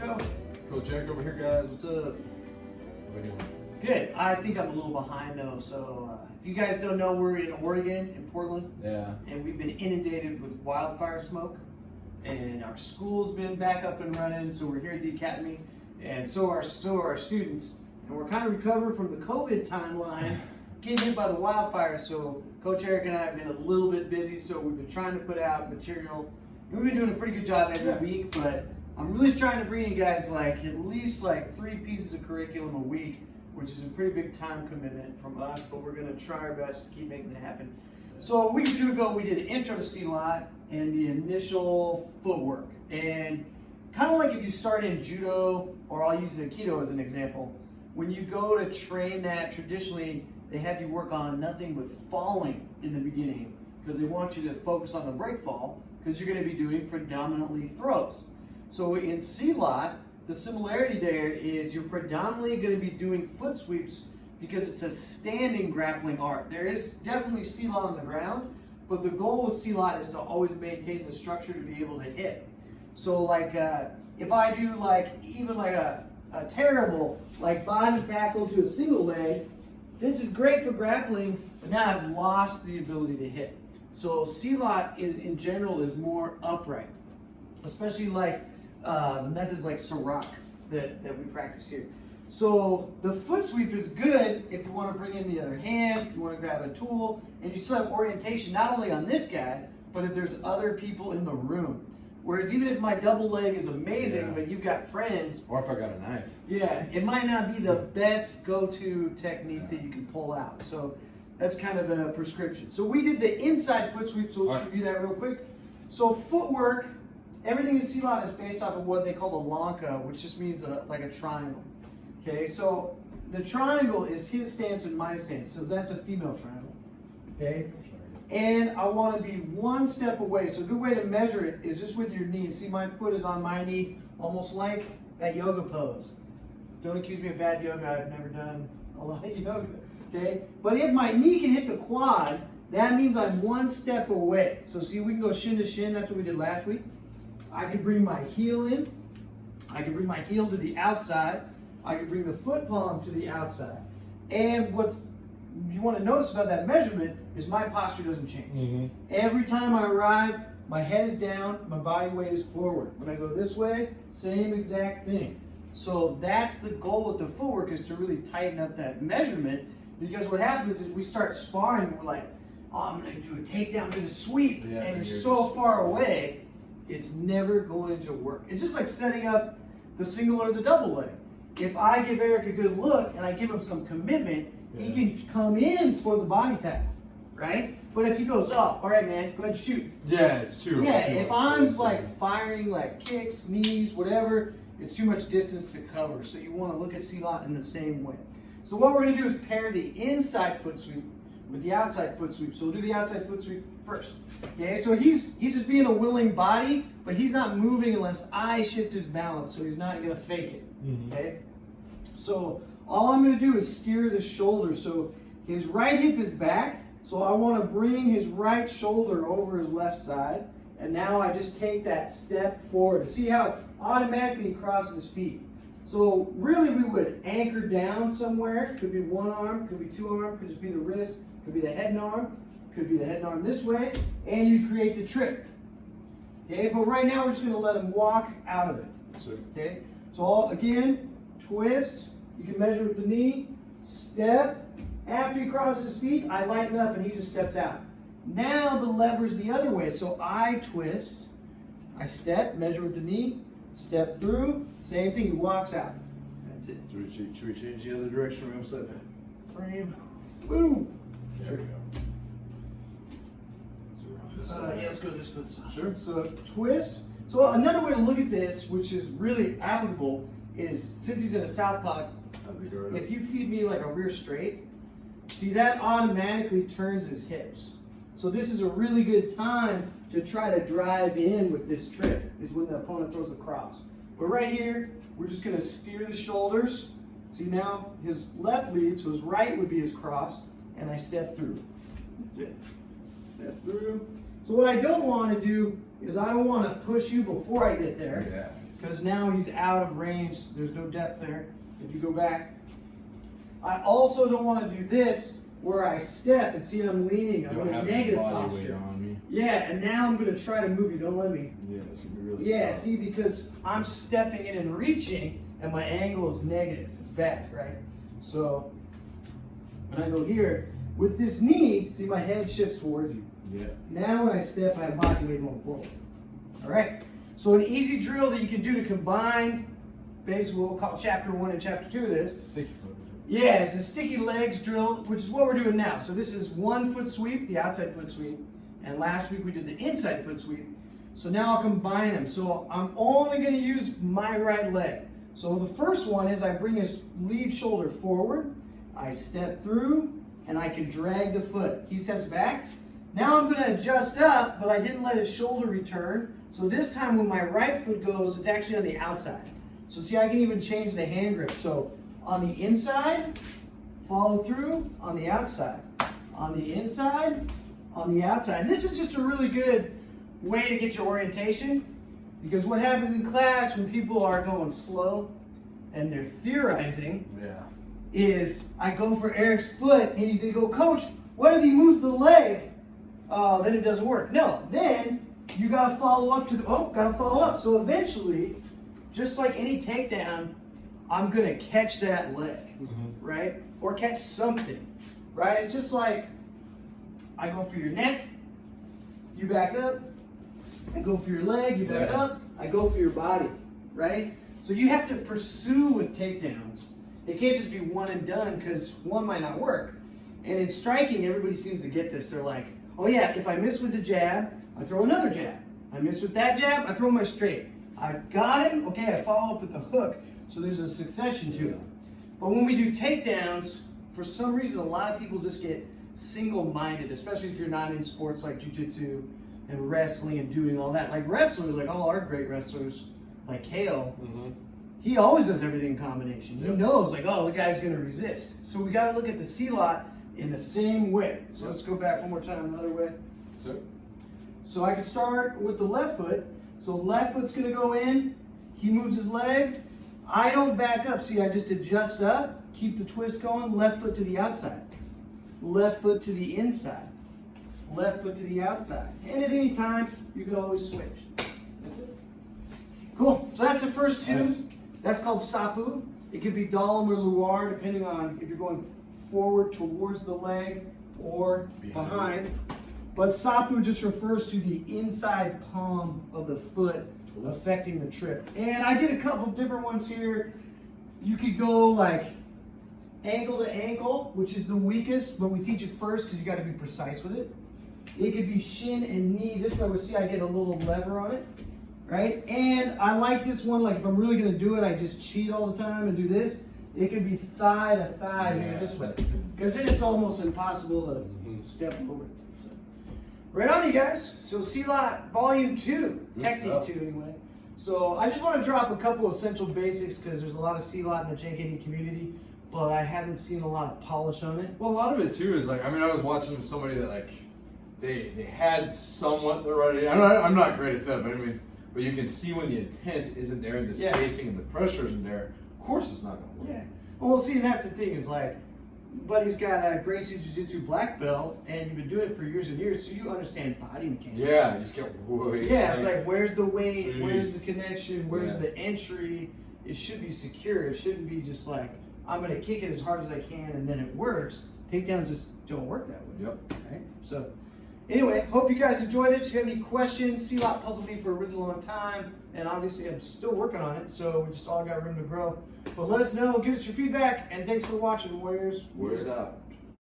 Joe. Coach Eric over here, guys. What's up? What are you doing? Good. I think I'm a little behind though. So if you guys don't know, we're in Oregon, in Portland. Yeah. And we've been inundated with wildfire smoke. And our school's been back up and running. So we're here at the academy. And so are our students. And we're kind of recovering from the COVID timeline, getting hit by the wildfire. So Coach Eric and I have been a little bit busy. So we've been trying to put out material. We've been doing a pretty good job every week, but I'm really trying to bring you guys at least 3 pieces of curriculum a week, which is a pretty big time commitment from us, but we're going to try our best to keep making it happen. So a week or two ago, we did an intro to Silat and the initial footwork. And kind of like if you start in judo, or I'll use Aikido as an example, when you go to train that, traditionally, they have you work on nothing but falling in the beginning because they want you to focus on the break fall because you're going to be doing predominantly throws. So in Silat, the similarity there is you're predominantly going to be doing foot sweeps because it's a standing grappling art. There is definitely Silat on the ground, but the goal with Silat is to always maintain the structure to be able to hit. So if I do even a terrible body tackle to a single leg, this is great for grappling, but now I've lost the ability to hit. So Silat in general is more upright, especially methods like Sarak that we practice here. So the foot sweep is good if you want to bring in the other hand, you want to grab a tool, and you still have orientation not only on this guy, but if there's other people in the room. Whereas even if my double leg is amazing, but you've got friends. Or if I got a knife. Yeah, it might not be the best go-to technique that you can pull out. So that's kind of the prescription. So we did the inside foot sweep, so let's review that real quick. So footwork, everything in Silat is based off of what they call the lanka, which just means like a triangle. Okay, so the triangle is his stance and my stance. So that's a female triangle. Okay, and I want to be one step away. So a good way to measure it is just with your knee. See, my foot is on my knee, almost like that yoga pose. Don't accuse me of bad yoga. I've never done a lot of yoga. Okay, but if my knee can hit the quad, that means I'm one step away. So see, we can go shin to shin. That's what we did last week. I could bring my heel in. I could bring my heel to the outside. I could bring the foot palm to the outside. And what's you want to notice about that measurement is my posture doesn't change. Mm-hmm. Every time I arrive, my head is down, my body weight is forward. When I go this way, same exact thing. So that's the goal with the footwork, is to really tighten up that measurement, because what happens is we start sparring, we're like, oh, I'm going to do a takedown to the sweep, and you're so far away, it's never going to work. It's just like setting up the single or the double leg. If I give Eric a good look and I give him some commitment, he can come in for the body tackle, right? But if he goes, oh, all right, man, go ahead and shoot. Yeah, it's true. Yeah, if I'm firing kicks, knees, whatever, it's too much distance to cover. So you want to look at Silat in the same way. So what we're going to do is pair the inside foot sweep with the outside foot sweep. So we'll do the outside foot sweep first. Okay, so he's just being a willing body, but he's not moving unless I shift his balance, so he's not going to fake it. Mm-hmm. Okay? So all I'm going to do is steer the shoulder. So his right hip is back, so I want to bring his right shoulder over his left side, and now I just take that step forward. See how it automatically crosses his feet. So really we would anchor down somewhere. Could be one arm, could be two arm, could just be the wrist, could be the head and arm, could be the head and arm this way, and you create the trip. Okay, but right now we're just going to let him walk out of it. Okay, so again, twist. You can measure with the knee, step. After he crosses his feet, I lighten up and he just steps out. Now the lever's the other way. So I twist, I step, measure with the knee, step through, same thing, he walks out. That's it. Should we change the other direction? We're upside down. Frame, boom. There we go. Yeah, let's go this foot side. Sure. So twist. So another way to look at this, which is really applicable, is since he's in a southpaw, if you feed me like a rear straight, see, that automatically turns his hips. So this is a really good time to try to drive in with this trip, is when the opponent throws the cross. But right here, we're just going to steer the shoulders. See, now his left lead, so his right would be his cross, and I step through. That's it. So what I don't want to do is I don't want to push you before I get there. because now he's out of range. There's no depth there. If you go back, I also don't want to do this where I step and see I'm leaning. I'm in a negative posture. On me. Yeah, and now I'm going to try to move you. Don't let me. Yeah, it's gonna be really Yeah, tough. see, because I'm stepping in and reaching, and my angle is negative. It's bad, right? So when I go here with this knee, see my head shifts towards you. Yeah. Now when I step, I have body weight going forward. All right. So an easy drill that you can do to combine, basically what we'll call chapter 1 and chapter 2 of this. Sticky foot. Yeah, it's a sticky legs drill, which is what we're doing now. So this is 1 foot sweep, the outside foot sweep, and last week we did the inside foot sweep. So now I'll combine them. So I'm only going to use my right leg. So the first one is I bring his lead shoulder forward, I step through, and I can drag the foot. He steps back. Now I'm going to adjust up, but I didn't let his shoulder return. So this time when my right foot goes, it's actually on the outside. So see, I can even change the hand grip. So on the inside, follow through, on the outside. On the inside, on the outside. And this is just a really good way to get your orientation, because what happens in class when people are going slow and they're theorizing is I go for Eric's foot and they go, Coach, what if he moves the leg? Then it doesn't work. No, then you gotta follow up to the, gotta follow up. So eventually, just like any takedown, I'm gonna catch that leg, right? Or catch something, right? It's just like, I go for your neck, you back up, I go for your leg, you back up, I go for your body, right? So you have to pursue with takedowns. It can't just be one and done, because one might not work. And in striking, everybody seems to get this. They're like, oh yeah, if I miss with the jab, I throw another jab. I miss with that jab, I throw my straight. I got him, okay, I follow up with the hook. So there's a succession to it. But when we do takedowns, for some reason, a lot of people just get single-minded, especially if you're not in sports like jiu-jitsu and wrestling and doing all that. Like wrestlers, like all our great wrestlers, like Kale, he always does everything in combination. He knows, like, oh, the guy's going to resist. So we got to look at the Silat in the same way. So let's go back one more time, another way. So I can start with the left foot. So left foot's going to go in. He moves his leg. I don't back up. See, I just adjust up, keep the twist going. Left foot to the outside. Left foot to the inside. Left foot to the outside. And at any time, you can always switch. That's it. Cool. So that's the first two. Nice. That's called Sapu. It could be Dalam or Luar, depending on if you're going forward towards the leg or behind. But Sapu just refers to the inside palm of the foot affecting the trip. And I did a couple different ones here. You could go like ankle to ankle, which is the weakest, but we teach it first because you got to be precise with it. It could be shin and knee. This way, we'll see I get a little lever on it, right? And I like this one, like if I'm really going to do it, I just cheat all the time and do this. It could be thigh to thigh this way, because then it's almost impossible to step over it. So, right on, you guys. So Silat Volume 2, Technique 2 anyway. So I just want to drop a couple essential basics, because there's a lot of Silat in the JKD community, but I haven't seen a lot of polish on it. Well, a lot of it too is like, I mean, I was watching somebody that like, they had somewhat the right idea. I'm not great at stuff by any means, but you can see when the intent isn't there and the spacing and the pressure isn't there, of course it's not going to work. Yeah. Well, see, and that's the thing is like, buddy's got a Gracie Jiu-Jitsu black belt, and you've been doing it for years and years, so you understand body mechanics. Yeah, you just get it's like, where's the weight, where's the connection, where's the entry? It should be secure. It shouldn't be just like, I'm going to kick it as hard as I can and then it works. Takedowns just don't work that way. Right? So, anyway, hope you guys enjoyed this. If you have any questions, Silat puzzled me for a really long time, and obviously I'm still working on it, so we just all got room to grow. But let us know, give us your feedback, and thanks for watching, Warriors. Warriors out.